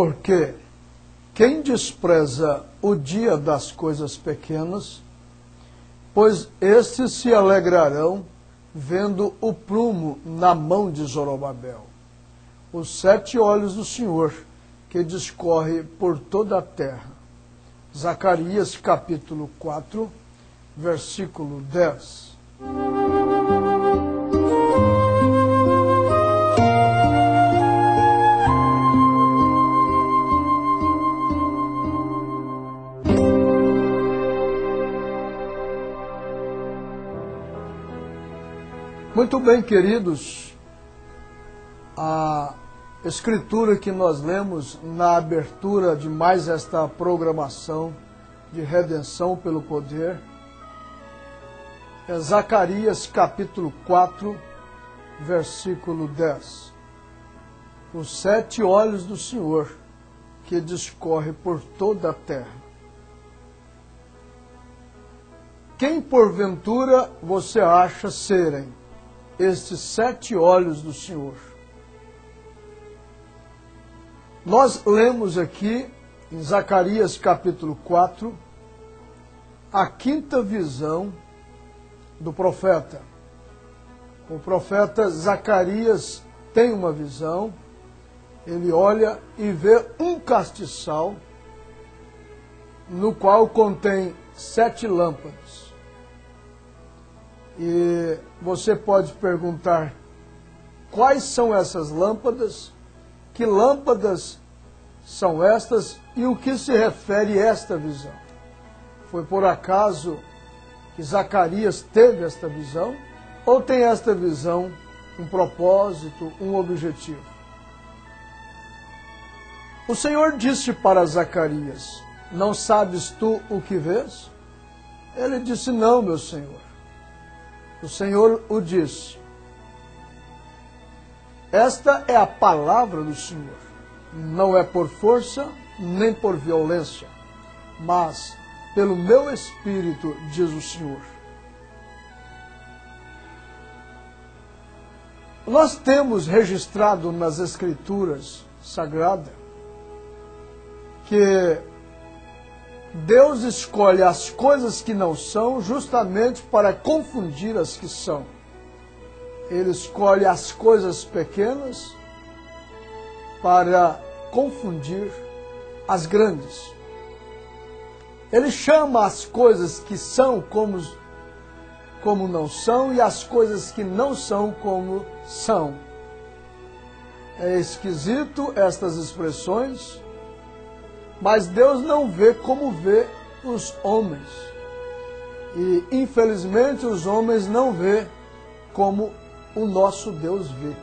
Porque quem despreza o dia das coisas pequenas, pois estes se alegrarão vendo o prumo na mão de Zorobabel, os 7 olhos do Senhor que discorre por toda a terra. Zacarias capítulo 4, versículo 10. Muito bem, queridos, a escritura que nós lemos na abertura de mais esta programação de redenção pelo poder é Zacarias capítulo 4, versículo 10. Os 7 olhos do Senhor que discorre por toda a terra. Quem porventura você acha serem estes 7 olhos do Senhor? Nós lemos aqui em Zacarias capítulo 4 a 5ª visão do profeta. O profeta Zacarias tem uma visão, ele olha e vê um castiçal no qual contém 7 lâmpadas. E você pode perguntar, quais são essas lâmpadas? Que lâmpadas são estas e o que se refere a esta visão? Foi por acaso que Zacarias teve esta visão? Ou tem esta visão um propósito, um objetivo? O Senhor disse para Zacarias, não sabes tu o que vês? Ele disse, não, meu Senhor. O Senhor o disse, esta é a palavra do Senhor, não é por força nem por violência, mas pelo meu Espírito, diz o Senhor. Nós temos registrado nas Escrituras Sagradas que Deus escolhe as coisas que não são justamente para confundir as que são. Ele escolhe as coisas pequenas para confundir as grandes. Ele chama as coisas que são como não são e as coisas que não são como são. É esquisito estas expressões, mas Deus não vê como vê os homens. E, infelizmente, os homens não vê como o nosso Deus vê.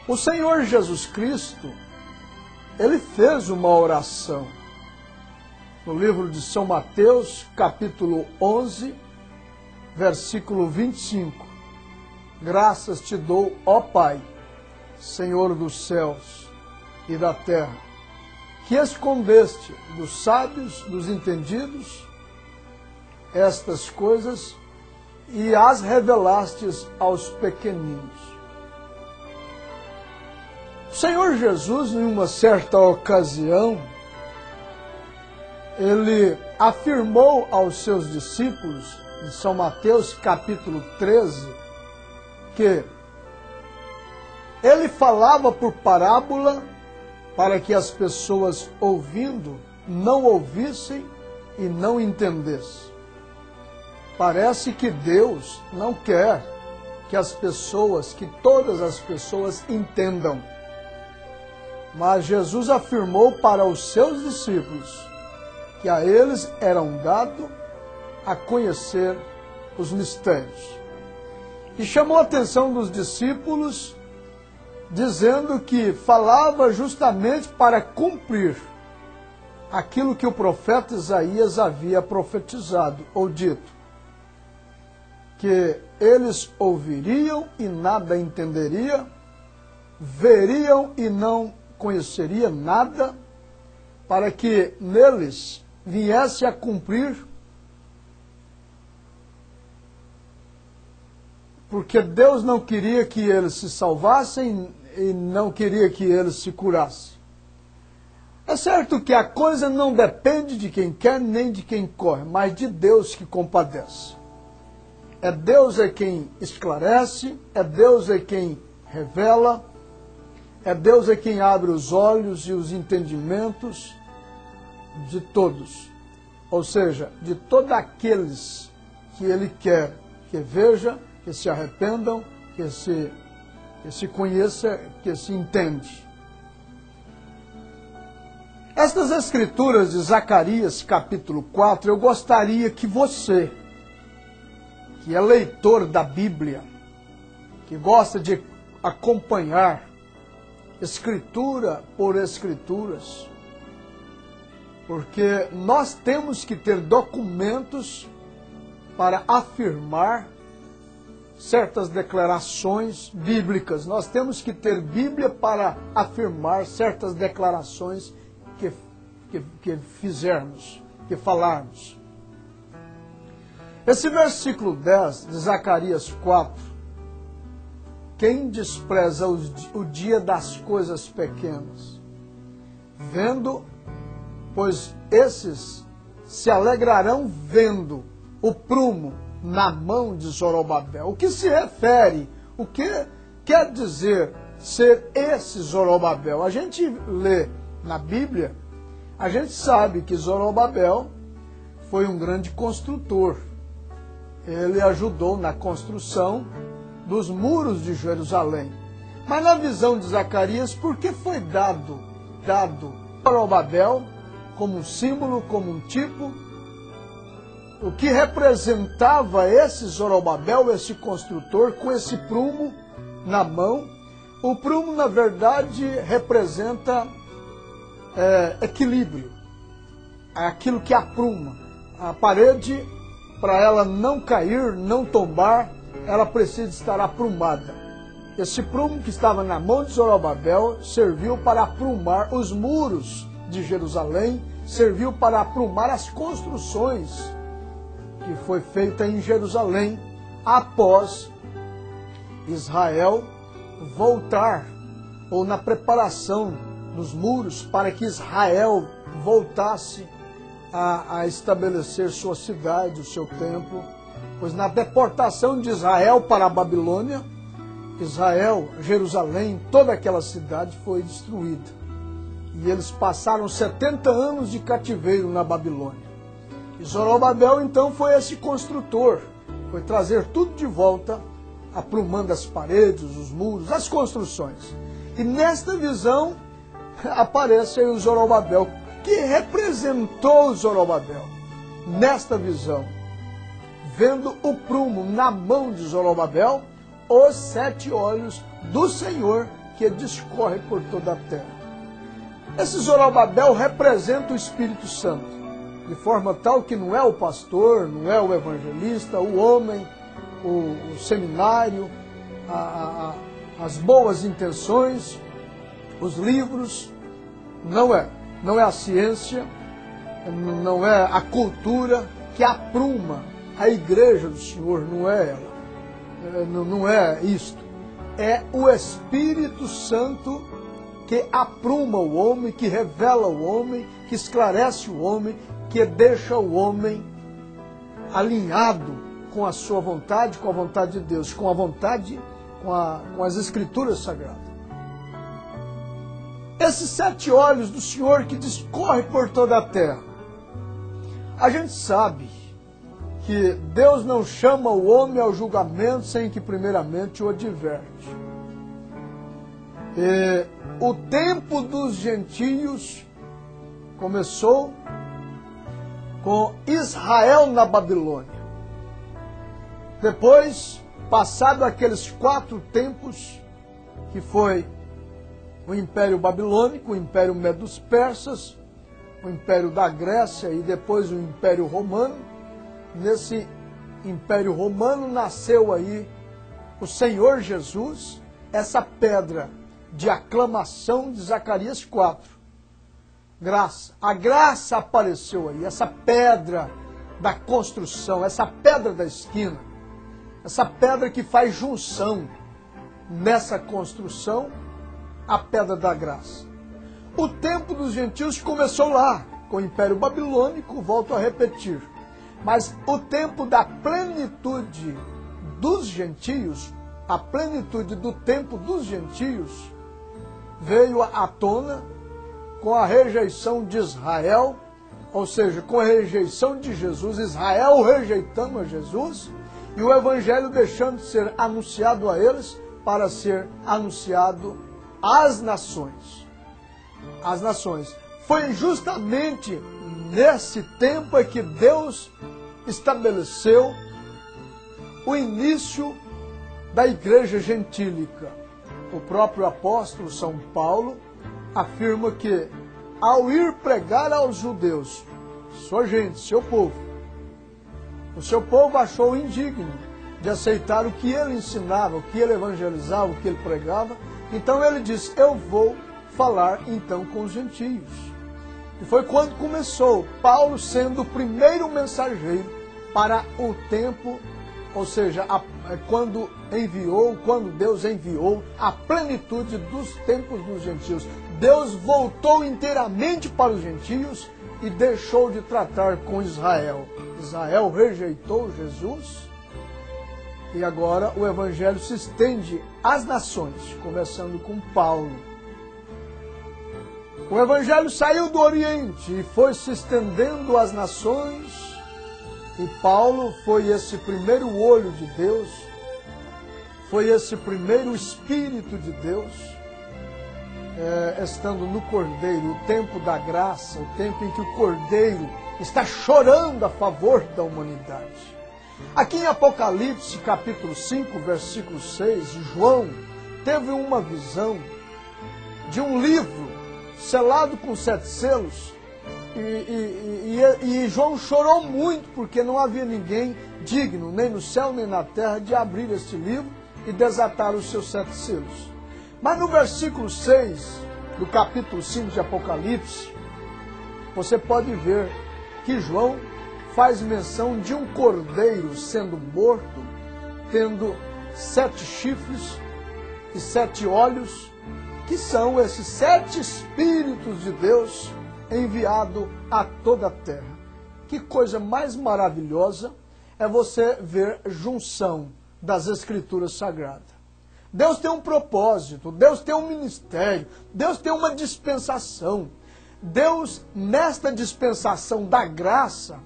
O Senhor Jesus Cristo, Ele fez uma oração. No livro de São Mateus, capítulo 11, versículo 25. Graças te dou, ó Pai, Senhor dos céus e da terra, que escondeste dos sábios, dos entendidos, estas coisas e as revelastes aos pequeninos. O Senhor Jesus, em uma certa ocasião, ele afirmou aos seus discípulos, em São Mateus capítulo 13, que ele falava por parábola para que as pessoas ouvindo não ouvissem e não entendessem. Parece que Deus não quer que todas as pessoas entendam. Mas Jesus afirmou para os seus discípulos que a eles eram dado a conhecer os mistérios. E chamou a atenção dos discípulos dizendo que falava justamente para cumprir aquilo que o profeta Isaías havia profetizado ou dito, que eles ouviriam e nada entenderiam, veriam e não conheceriam nada, para que neles viesse a cumprir, porque Deus não queria que eles se salvassem e não queria que ele se curasse. É certo que a coisa não depende de quem quer nem de quem corre, mas de Deus que compadece. É Deus quem esclarece, é Deus quem revela, é Deus quem abre os olhos e os entendimentos de todos. Ou seja, de todos aqueles que Ele quer que veja, que se arrependam, que se conheça, que se entende. Estas escrituras de Zacarias capítulo 4, eu gostaria que você, que é leitor da Bíblia, que gosta de acompanhar escritura por escrituras, porque nós temos que ter documentos para afirmar certas declarações bíblicas. Nós temos que ter Bíblia para afirmar certas declarações que fizermos, que falarmos. Esse versículo 10 de Zacarias 4, quem despreza o dia das coisas pequenas, vendo, pois esses se alegrarão vendo o prumo na mão de Zorobabel. O que se refere, o que quer dizer ser esse Zorobabel? A gente lê na Bíblia, a gente sabe que Zorobabel foi um grande construtor. Ele ajudou na construção dos muros de Jerusalém. Mas na visão de Zacarias, por que foi dado Zorobabel como um símbolo, como um tipo? O que representava esse Zorobabel, esse construtor, com esse prumo na mão? O prumo, na verdade, representa equilíbrio. É aquilo que apruma. A parede, para ela não cair, não tombar, ela precisa estar aprumada. Esse prumo que estava na mão de Zorobabel serviu para aprumar os muros de Jerusalém, serviu para aprumar as construções que foi feita em Jerusalém após Israel voltar, ou na preparação dos muros para que Israel voltasse a estabelecer sua cidade, o seu templo. Pois na deportação de Israel para a Babilônia, Israel, Jerusalém, toda aquela cidade foi destruída. E eles passaram 70 anos de cativeiro na Babilônia. E Zorobabel, então, foi esse construtor, foi trazer tudo de volta, aprumando as paredes, os muros, as construções. E nesta visão aparece aí o Zorobabel, que representou Zorobabel. Nesta visão, vendo o prumo na mão de Zorobabel, os 7 olhos do Senhor que discorre por toda a terra. Esse Zorobabel representa o Espírito Santo, de forma tal que não é o pastor, não é o evangelista, o homem, o seminário, as boas intenções, os livros, não é a ciência, não é a cultura que apruma a igreja do Senhor, não é ela, não é isto, é o Espírito Santo que apruma o homem, que revela o homem, que esclarece o homem, que deixa o homem alinhado com a sua vontade, com a vontade de Deus, com a vontade, com as Escrituras Sagradas. Esses 7 olhos do Senhor que discorre por toda a terra. A gente sabe que Deus não chama o homem ao julgamento sem que primeiramente o adverte. O tempo dos gentios começou com Israel na Babilônia. Depois, passado aqueles 4 tempos, que foi o Império Babilônico, o Império Medo-Persas, o Império da Grécia e depois o Império Romano. Nesse Império Romano nasceu aí o Senhor Jesus, essa pedra de aclamação de Zacarias 4. Graça. A graça apareceu aí, essa pedra da construção, essa pedra da esquina, essa pedra que faz junção nessa construção a pedra da graça. O tempo dos gentios começou lá, com o Império Babilônico, volto a repetir. Mas o tempo da plenitude dos gentios, a plenitude do tempo dos gentios, veio à tona com a rejeição de Israel, ou seja, com a rejeição de Jesus, Israel rejeitando a Jesus, e o Evangelho deixando de ser anunciado a eles para ser anunciado às nações. As nações. Foi justamente nesse tempo que Deus estabeleceu o início da igreja gentílica. O próprio apóstolo São Paulo afirma que, ao ir pregar aos judeus, sua gente, seu povo, o seu povo achou indigno de aceitar o que ele ensinava, o que ele evangelizava, o que ele pregava. Então ele disse, eu vou falar então com os gentios. E foi quando começou Paulo sendo o primeiro mensageiro para o tempo, ou seja, quando Deus enviou a plenitude dos tempos dos gentios. Deus voltou inteiramente para os gentios e deixou de tratar com Israel. Israel rejeitou Jesus e agora o evangelho se estende às nações, começando com Paulo. O evangelho saiu do Oriente e foi se estendendo às nações, e Paulo foi esse primeiro olho de Deus, foi esse primeiro Espírito de Deus, estando no Cordeiro, o tempo da graça, o tempo em que o Cordeiro está chorando a favor da humanidade. Aqui em Apocalipse, capítulo 5, versículo 6, João teve uma visão de um livro selado com 7 selos, e João chorou muito, porque não havia ninguém digno, nem no céu nem na terra, de abrir este livro e desatar os seus 7 selos. Mas no versículo 6 do capítulo 5 de Apocalipse, você pode ver que João faz menção de um cordeiro sendo morto, tendo 7 chifres e 7 olhos, que são esses 7 Espíritos de Deus enviado a toda a terra. Que coisa mais maravilhosa é você ver junção das Escrituras Sagradas. Deus tem um propósito, Deus tem um ministério, Deus tem uma dispensação. Deus, nesta dispensação da graça,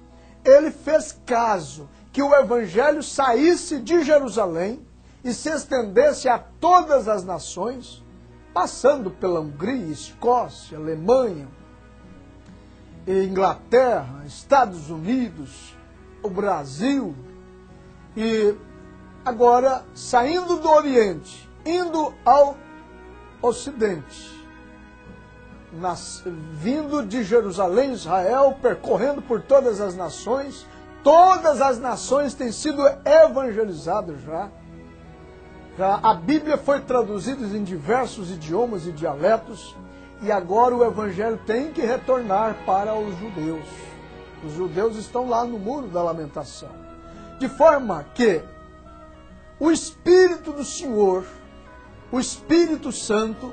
Ele fez caso que o Evangelho saísse de Jerusalém e se estendesse a todas as nações, passando pela Hungria, Escócia, Alemanha, Inglaterra, Estados Unidos, o Brasil, e agora saindo do Oriente, indo ao Ocidente, vindo de Jerusalém, Israel, percorrendo por todas as nações têm sido evangelizadas já. A Bíblia foi traduzida em diversos idiomas e dialetos, e agora o Evangelho tem que retornar para os judeus. Os judeus estão lá no Muro da Lamentação. De forma que o Espírito do Senhor, o Espírito Santo,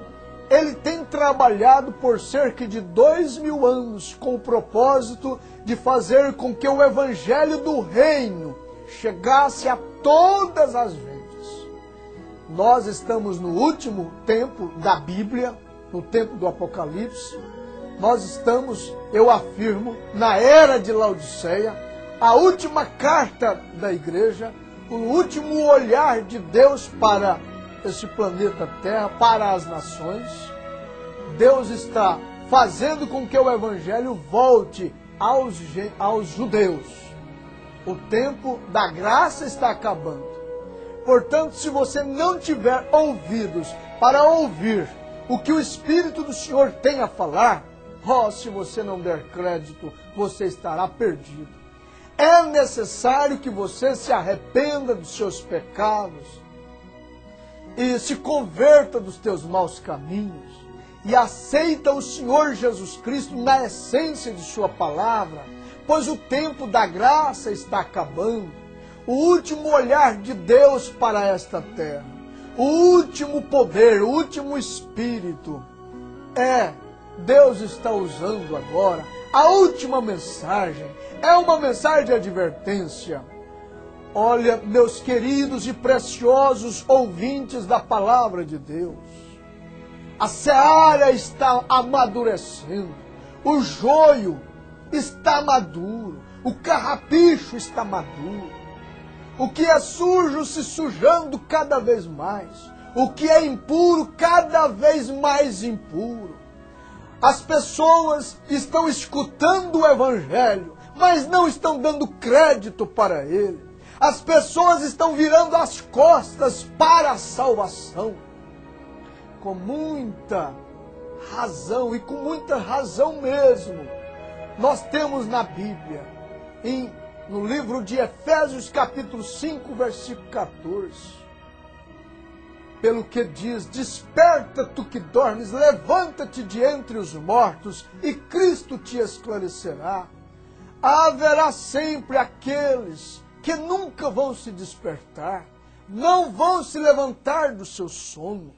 ele tem trabalhado por cerca de 2000 anos com o propósito de fazer com que o Evangelho do Reino chegasse a todas as gentes. Nós estamos no último tempo da Bíblia, no tempo do Apocalipse. Nós estamos, eu afirmo, na era de Laodiceia, a última carta da igreja, o último olhar de Deus para esse planeta Terra, para as nações. Deus está fazendo com que o Evangelho volte aos judeus. O tempo da graça está acabando. Portanto, se você não tiver ouvidos para ouvir o que o Espírito do Senhor tem a falar, se você não der crédito, você estará perdido. É necessário que você se arrependa dos seus pecados e se converta dos teus maus caminhos e aceita o Senhor Jesus Cristo na essência de sua palavra, pois o tempo da graça está acabando. O último olhar de Deus para esta terra, O último poder, o último espírito Deus está usando agora. A última mensagem é uma mensagem de advertência. Olha, meus queridos e preciosos ouvintes da palavra de Deus, a seara está amadurecendo, o joio está maduro, o carrapicho está maduro, o que é sujo se sujando cada vez mais, o que é impuro cada vez mais impuro. As pessoas estão escutando o Evangelho, mas não estão dando crédito para ele. As pessoas estão virando as costas para a salvação. Com muita razão, e com muita razão mesmo, nós temos na Bíblia, no livro de Efésios capítulo 5, versículo 14, pelo que diz: desperta tu que dormes, levanta-te de entre os mortos, e Cristo te esclarecerá. Haverá sempre aqueles que nunca vão se despertar, não vão se levantar do seu sono,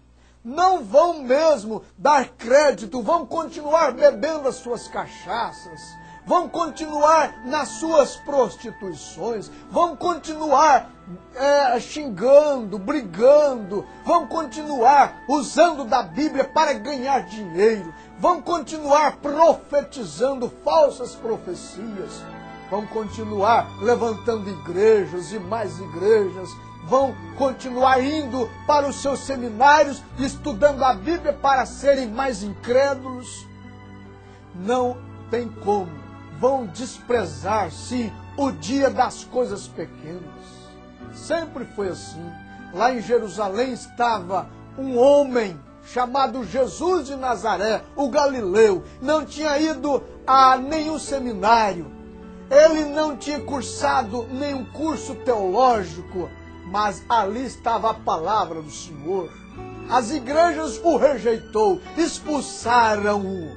não vão mesmo dar crédito, vão continuar bebendo as suas cachaças, vão continuar nas suas prostituições, vão continuar xingando, brigando, vão continuar usando da Bíblia para ganhar dinheiro, vão continuar profetizando falsas profecias, vão continuar levantando igrejas e mais igrejas, vão continuar indo para os seus seminários, estudando a Bíblia para serem mais incrédulos. Não tem como. Vão desprezar, sim, o dia das coisas pequenas. Sempre foi assim. Lá em Jerusalém estava um homem chamado Jesus de Nazaré, o Galileu. Não tinha ido a nenhum seminário. Ele não tinha cursado nenhum curso teológico, mas ali estava a palavra do Senhor. As igrejas o rejeitou, expulsaram-o.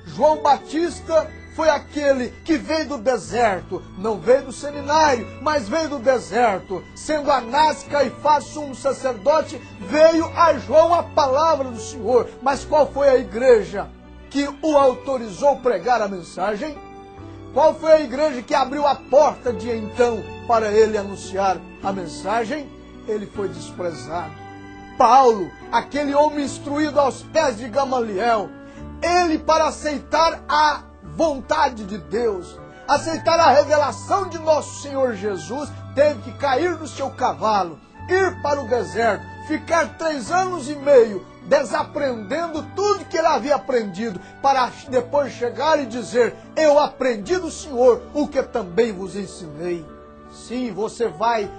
João Batista foi aquele que veio do deserto, não veio do seminário, mas veio do deserto. Sendo Anás, Caifás, sumo sacerdote, veio a João a palavra do Senhor. Mas qual foi a igreja que o autorizou pregar a mensagem? Qual foi a igreja que abriu a porta de então para ele anunciar a mensagem? Ele foi desprezado. Paulo, aquele homem instruído aos pés de Gamaliel, ele, para aceitar a vontade de Deus, aceitar a revelação de nosso Senhor Jesus, teve que cair do seu cavalo, ir para o deserto, ficar 3 anos e meio desaprendendo tudo que ele havia aprendido, para depois chegar e dizer: eu aprendi do Senhor o que também vos ensinei. Sim, você vai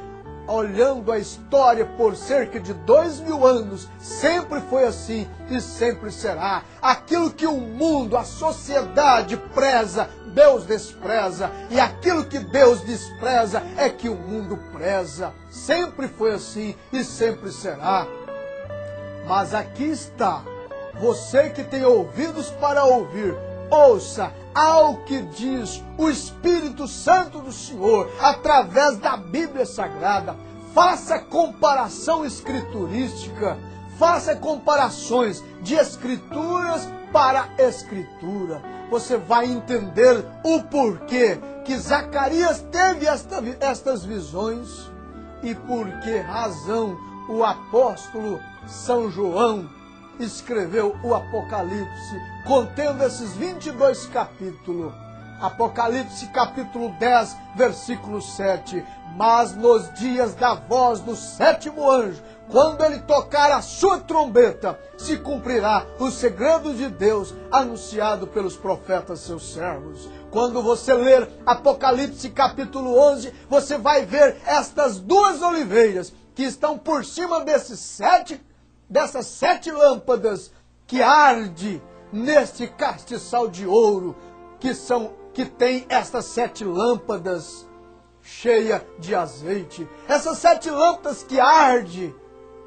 olhando a história por cerca de 2000 anos, sempre foi assim e sempre será. Aquilo que o mundo, a sociedade preza, Deus despreza, e aquilo que Deus despreza é que o mundo preza. Sempre foi assim e sempre será. Mas aqui está, você que tem ouvidos para ouvir, ouça ao que diz o Espírito Santo do Senhor, através da Bíblia Sagrada. Faça comparação escriturística, faça comparações de escrituras para escritura. Você vai entender o porquê que Zacarias teve estas visões e por que razão o apóstolo São João escreveu o Apocalipse, contendo esses 22 capítulos. Apocalipse capítulo 10, versículo 7. Mas nos dias da voz do 7º anjo, quando ele tocar a sua trombeta, se cumprirá o segredo de Deus anunciado pelos profetas seus servos. Quando você ler Apocalipse capítulo 11, você vai ver estas 2 oliveiras que estão por cima dessas 7 lâmpadas que arde neste castiçal de ouro, que tem estas 7 lâmpadas cheias de azeite. Essas 7 lâmpadas que arde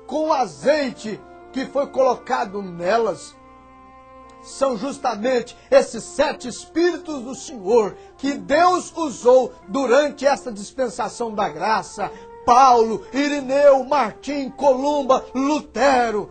com o azeite que foi colocado nelas são justamente esses 7 Espíritos do Senhor que Deus usou durante esta dispensação da graça Paulo, Irineu, Martim, Columba, Lutero,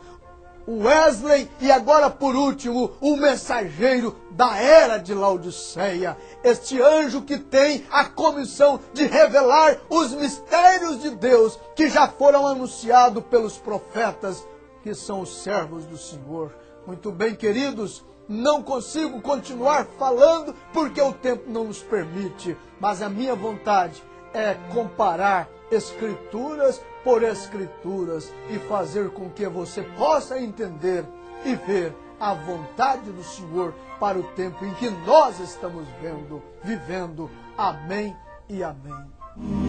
Wesley e agora por último o mensageiro da era de Laodiceia, este anjo que tem a comissão de revelar os mistérios de Deus que já foram anunciados pelos profetas, que são os servos do Senhor. Muito bem, queridos, não consigo continuar falando porque o tempo não nos permite, mas a minha vontade é comparar Escrituras por Escrituras e fazer com que você possa entender e ver a vontade do Senhor para o tempo em que nós estamos vivendo. Amém e amém.